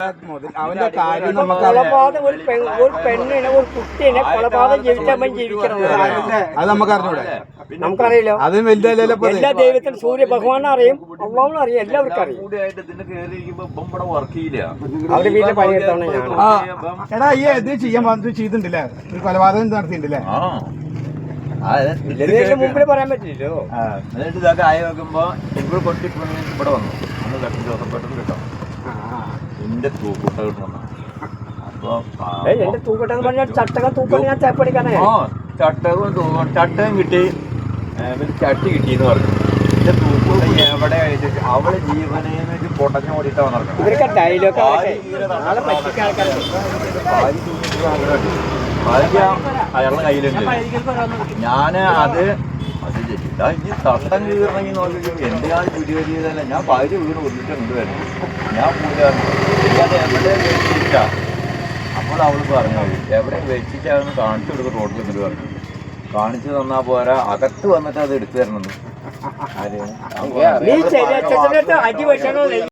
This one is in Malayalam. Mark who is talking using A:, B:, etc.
A: അവന്റെ കാര്യം
B: കൊലപാതകം ഒരു പെണ്ണിനെ ഒരു കുട്ടീനെ കൊലപാതകം ജീവിക്കാൻ ജീവിക്കണം
A: അത് നമുക്ക് അറിഞ്ഞൂടെ?
B: നമുക്കറിയില്ലോ.
A: അത്
B: എല്ലാ ദൈവത്തിനും സൂര്യ ഭഗവാനും അറിയും, അള്ളാഹുവിനും അറിയാം, എല്ലാവർക്കും അറിയും. അവരുടെ വീട്ടിലെ പണിയെടുത്താണ് ഞാൻ.
A: എടാ ഈ ഇത് ചെയ്യാൻ ചെയ്തിട്ടുണ്ടല്ലേ? ഒരു കൊലപാതകം നടത്തിയിട്ടുണ്ടല്ലേ?
B: മുമ്പിൽ പറയാൻ പറ്റില്ലല്ലോ.
C: എന്നിട്ട് ഇതൊക്കെ ആയി നോക്കുമ്പോ ഇവിടെ കൊട്ടിപ്പോ ഇവിടെ വന്നു അന്ന് കെട്ടിട്ട് പെട്ടെന്ന് കിട്ടാം എന്റെ തൂക്കൂട്ട കിട്ടണം. അപ്പൊ
B: എന്റെ തൂക്കട്ടെന്ന് പറഞ്ഞാൽ ചട്ടകം തൂക്കം ഞാൻ തേപ്പടിക്കാനേ.
C: ചട്ടകം കിട്ടി, ചട്ടി കിട്ടിന്ന് പറഞ്ഞു. എന്റെ തൂക്കൂട്ട എവിടെ അവള് ജീവനെ പൊട്ടഞ്ഞു ഓടിയിട്ടാ വന്നിറക്കണം.
B: ഇവരൊക്കെ ഡയലോഗ്
C: അയാളുടെ കയ്യിലുണ്ട്. ഞാന് അത് ചെയ്തില്ല. ഇനി തട്ടം കീറണമെങ്കിൽ നോക്കി എന്റെ ആ പുതിയതല്ല. ഞാൻ ഭാര്യ വീട് കൊണ്ടിട്ടുണ്ട് വരുന്നു. ഞാൻ പൂജ അത് എവിടെ വെച്ചിട്ട. അപ്പോൾ അവള് പറഞ്ഞു എവിടെ വെച്ചിട്ടാന്ന് കാണിച്ചു കൊടുക്കും. റോഡിൽ എന്നിട്ട് പറഞ്ഞു കാണിച്ചു തന്നാ പോരാ, അകത്ത് വന്നിട്ട് അത് എടുത്തു തരണം.